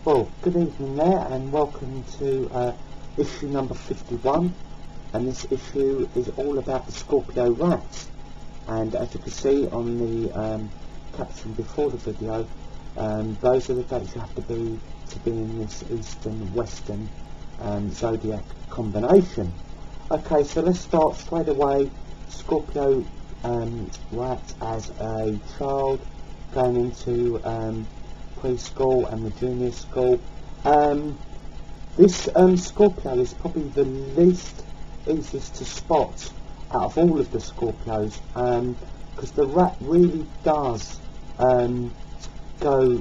Well, good evening there, and welcome to issue number 51. And this issue is all about the Scorpio rats. And as you can see on the caption before the video, those are the dates you have to be in this Eastern-Western Zodiac combination. Okay, so let's start straight away. Scorpio rat as a child going into preschool and the junior school. This Scorpio is probably the least easiest to spot out of all of the Scorpios, because the rat really does go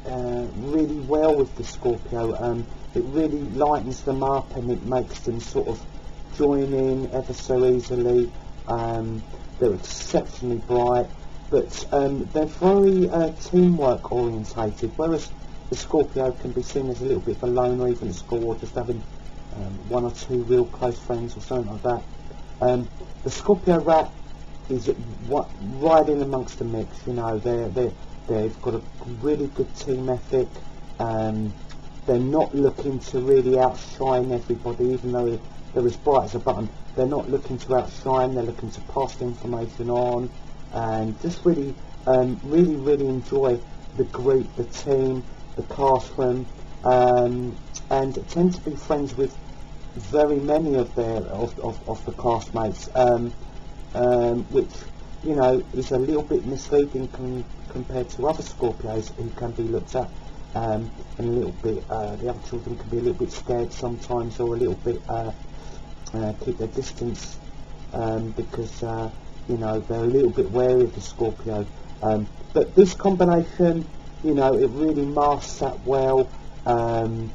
really well with the Scorpio. It really lightens them up and it makes them sort of join in ever so easily. They're exceptionally bright, but they're very teamwork orientated, whereas the Scorpio can be seen as a little bit of a loner even at school, or just having one or two real close friends or something like that. The Scorpio rat is right in amongst the mix. You know, they've got a really good team ethic. They're not looking to really outshine everybody, even though they're as bright as a button. They're not looking to outshine. They're looking to pass the information on, and just really enjoy the group, the team, the classroom, and tend to be friends with very many of the classmates, which, you know, is a little bit misleading compared to other Scorpios who can be looked at and a little bit, the other children can be a little bit scared sometimes, or a little bit keep their distance, because you know, they're a little bit wary of the Scorpio. But this combination, you know, it really masks that well, and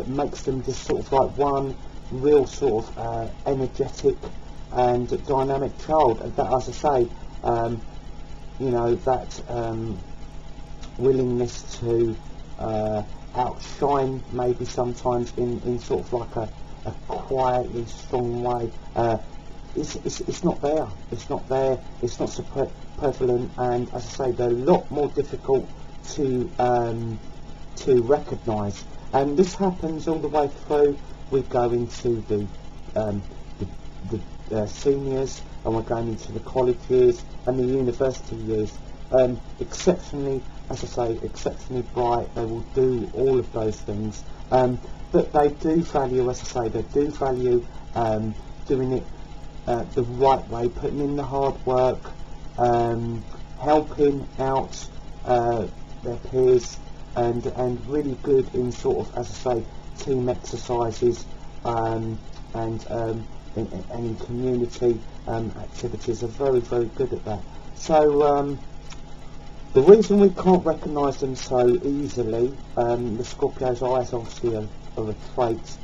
makes them just sort of like one real sort of energetic and dynamic child. And that, as I say, you know, that willingness to outshine maybe sometimes in sort of like a quietly strong way, it's not there. It's not there. It's not so prevalent, and as I say, they're a lot more difficult to recognise. And this happens all the way through. We go into the seniors, and we're going into the college years and the university years. Exceptionally, as I say, exceptionally bright. They will do all of those things. But they do value, as I say, they do value doing it the right way, putting in the hard work, helping out their peers, and really good in sort of, as I say, team exercises, and in community activities. Are very, very good at that. So the reason we can't recognise them so easily, the Scorpio's eyes obviously are a trait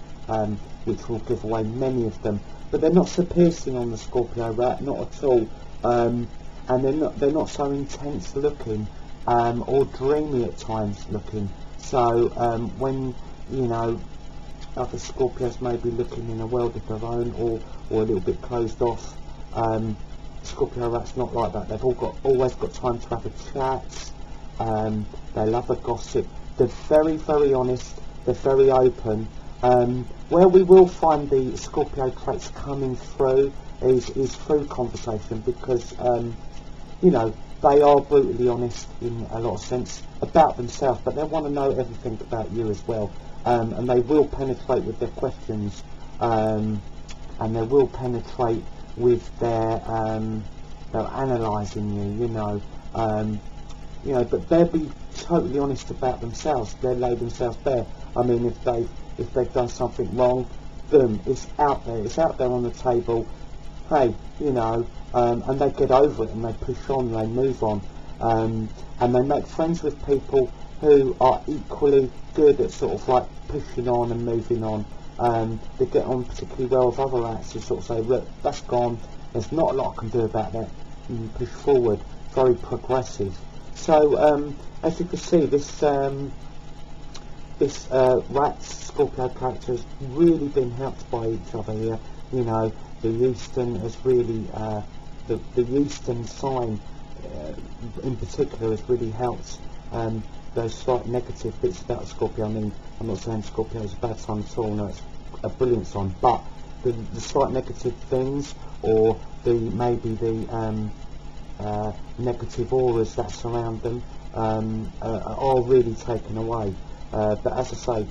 which will give away many of them, but they're not so piercing on the Scorpio rat, not at all, and they're not so intense looking, or dreamy at times looking. So when, you know, other Scorpios may be looking in a world of their own, or a little bit closed off, Scorpio rat's not like that. They've always got time to have a chat. They love a gossip. They're very, very honest. They're very open. Where we will find the Scorpio traits coming through is through conversation, because you know, they are brutally honest in a lot of sense about themselves, but they want to know everything about you as well, and they will penetrate with their questions, and they will penetrate with their analysing you, you know, but they'll be totally honest about themselves. They'll lay themselves bare. I mean, if they've done something wrong, boom, it's out there. It's out there on the table. Hey, you know, and they get over it and they push on, they move on, and they make friends with people who are equally good at sort of like pushing on and moving on. They get on particularly well with other rats who sort of say, look, that's gone, there's not a lot I can do about that, and push forward. Very progressive. So as you can see, this rat's Scorpio character has really been helped by each other here. You know, the Eastern has really, the Eastern sign in particular has really helped those slight negative bits about Scorpio. I mean, I'm not saying Scorpio is a bad sign at all, no, it's a brilliant sign, but the slight negative things, or maybe the negative auras that surround them are really taken away. But as I say,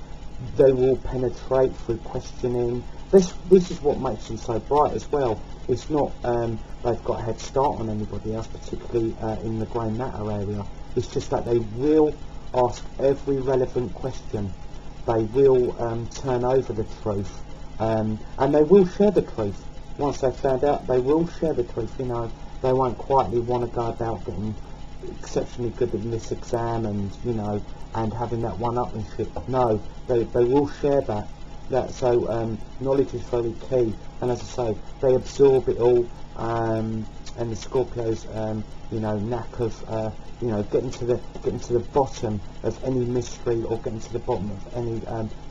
they will penetrate through questioning. This is what makes them so bright as well. It's not they've got a head start on anybody else, particularly in the grey matter area. It's just that they will ask every relevant question. They will turn over the truth, and they will share the truth. Once they've found out, they will share the truth. You know, they won't quietly want to go about getting exceptionally good in this exam and, you know, and having that one-upmanship. No, they will share that. So knowledge is very key, and as I say, they absorb it all, and the Scorpios, you know, knack of you know, getting to the bottom of any mystery, or getting to the bottom of any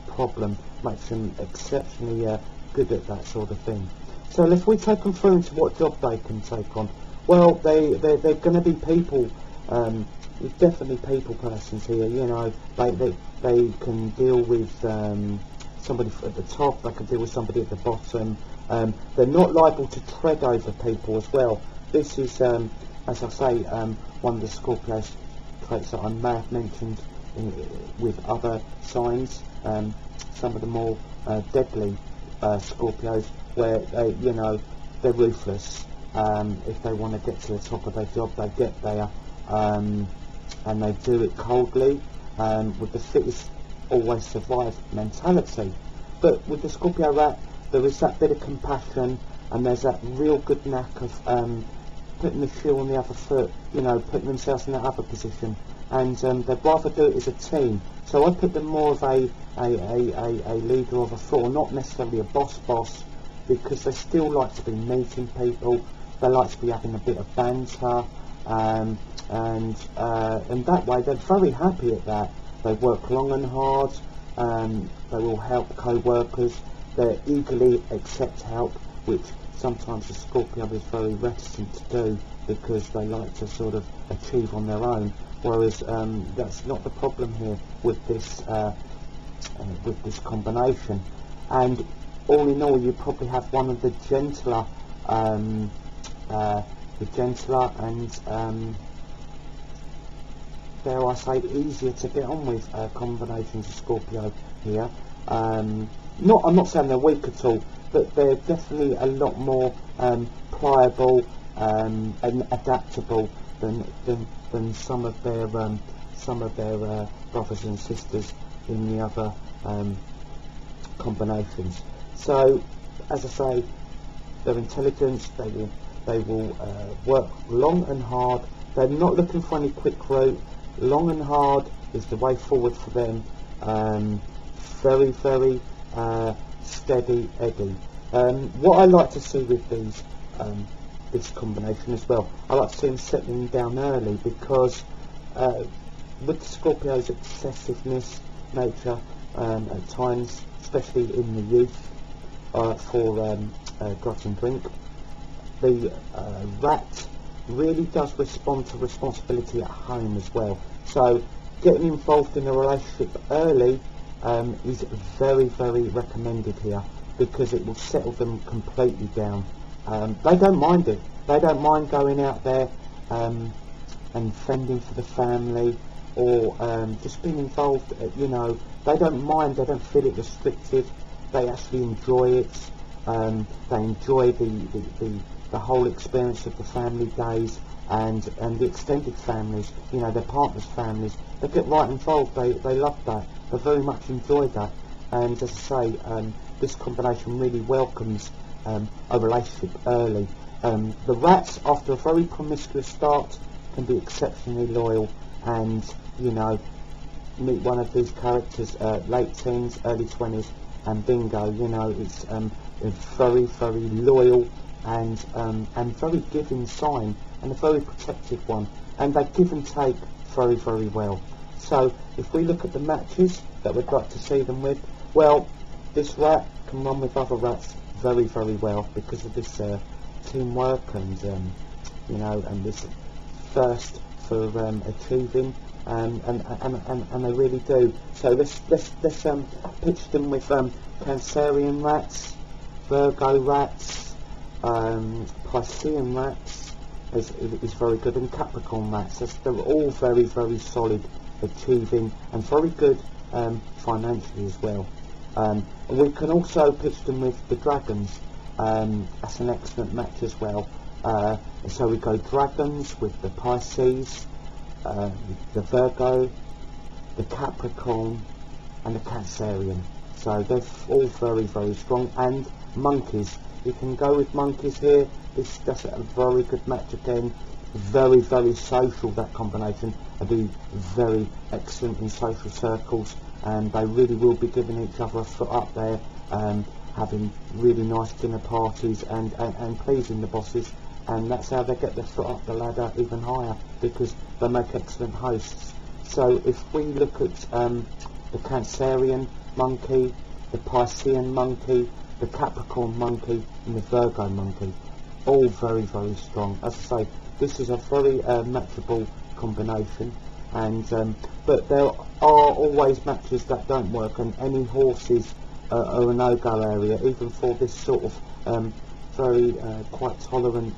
problem, makes them exceptionally good at that sort of thing. So if we take them through into what job they can take on, well, they're going to be people. There's definitely people persons here. You know, they can deal with somebody at the top. They can deal with somebody at the bottom. They're not liable to tread over people as well. This is, as I say, one of the Scorpio traits that I may have mentioned with other signs. Some of the more deadly Scorpios, where they, you know, they're ruthless. If they want to get to the top of their job, they get there, and they do it coldly, with the fittest always survive mentality. But with the Scorpio rat, there is that bit of compassion, and there's that real good knack of putting the shoe on the other foot, you know, putting themselves in that other position, and they'd rather do it as a team. So I put them more of a leader of a thought, not necessarily a boss, because they still like to be meeting people. They like to be having a bit of banter, and that way they're very happy at that. They work long and hard. They will help co-workers. They eagerly accept help, which sometimes the Scorpio is very reticent to do, because they like to sort of achieve on their own. Whereas that's not the problem here with this combination. And all in all, you probably have one of the gentler and dare I say, easier to get on with combinations of Scorpio here. I'm not saying they're weak at all, but they're definitely a lot more pliable and adaptable than some of their brothers and sisters in the other combinations. So, as I say, their intelligence, they will work long and hard. They're not looking for any quick route. Long and hard is the way forward for them. Very, very steady Eddie. What I like to see with this combination as well, I like to see them settling down early, because with the Scorpio's excessiveness nature at times, especially in the youth, for grudge and drink, the rat really does respond to responsibility at home as well. So getting involved in a relationship early is very, very recommended here, because it will settle them completely down. They don't mind it. They don't mind going out there and fending for the family, or just being involved. You know, they don't mind. They don't feel it restrictive. They actually enjoy it. They enjoy the whole experience of the family days and the extended families. You know, their partners' families. They get right involved. They love that. They very much enjoy that. And as I say, this combination really welcomes a relationship early. The rats, after a very promiscuous start, can be exceptionally loyal, and, you know, meet one of these characters, late teens, early 20s, and bingo, you know, it's a very, very loyal and very giving sign, and a very protective one, and they give and take very, very well. So if we look at the matches that we'd like to see them with, well, this rat can run with other rats very, very well, because of this teamwork and you know, and this thirst for achieving and they really do. So let's pitch them with Cancerian rats, Virgo rats, Piscean rats is very good, and Capricorn rats. They're all very, very solid, achieving, and very good financially as well. We can also pitch them with the dragons. That's an excellent match as well. So we go dragons with the Pisces, the Virgo, the Capricorn, and the Cancerian. So they're all very, very strong. And monkeys. You can go with monkeys here. That's a very good match again. Very, very social, that combination. They do very excellent in social circles, and they really will be giving each other a foot up there, having really nice dinner parties and pleasing the bosses. And that's how they get their foot up the ladder even higher, because they make excellent hosts. So if we look at the Cancerian monkey, the Piscean monkey, the Capricorn monkey, and the Virgo monkey, all very, very strong. As I say, this is a very matchable combination, and but there are always matches that don't work, and any horses are a no-go area, even for this sort of very quite tolerant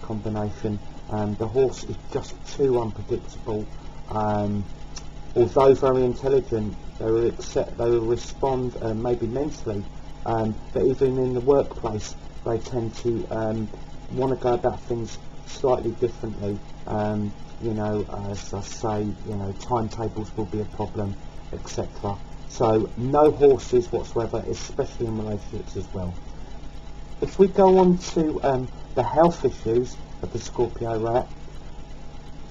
combination. The horse is just too unpredictable. Although very intelligent, they will respond maybe mentally, but even in the workplace they tend to want to go about things slightly differently. You know, as I say, you know, timetables will be a problem, etc. So no horses whatsoever, especially in relationships as well. If we go on to the health issues of the Scorpio rat,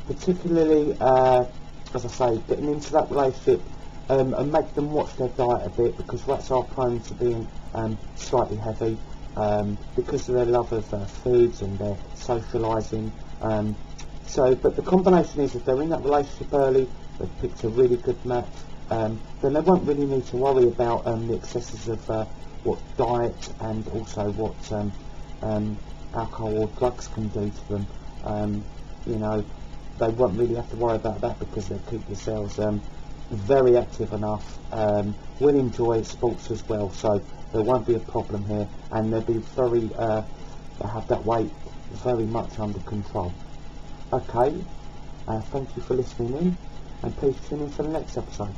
particularly as I say, getting into that relationship, and make them watch their diet a bit, because rats are prone to being slightly heavy, because of their love of foods and their socialising. But the combination is, if they're in that relationship early, they've picked a really good match, then they won't really need to worry about the excesses of what diet and also what alcohol or drugs can do to them. You know, they won't really have to worry about that, because they'll keep themselves very active enough, will enjoy sports as well, so there won't be a problem here, and they'll be very, they'll have that weight very much under control. Okay, thank you for listening in, and please tune in for the next episode.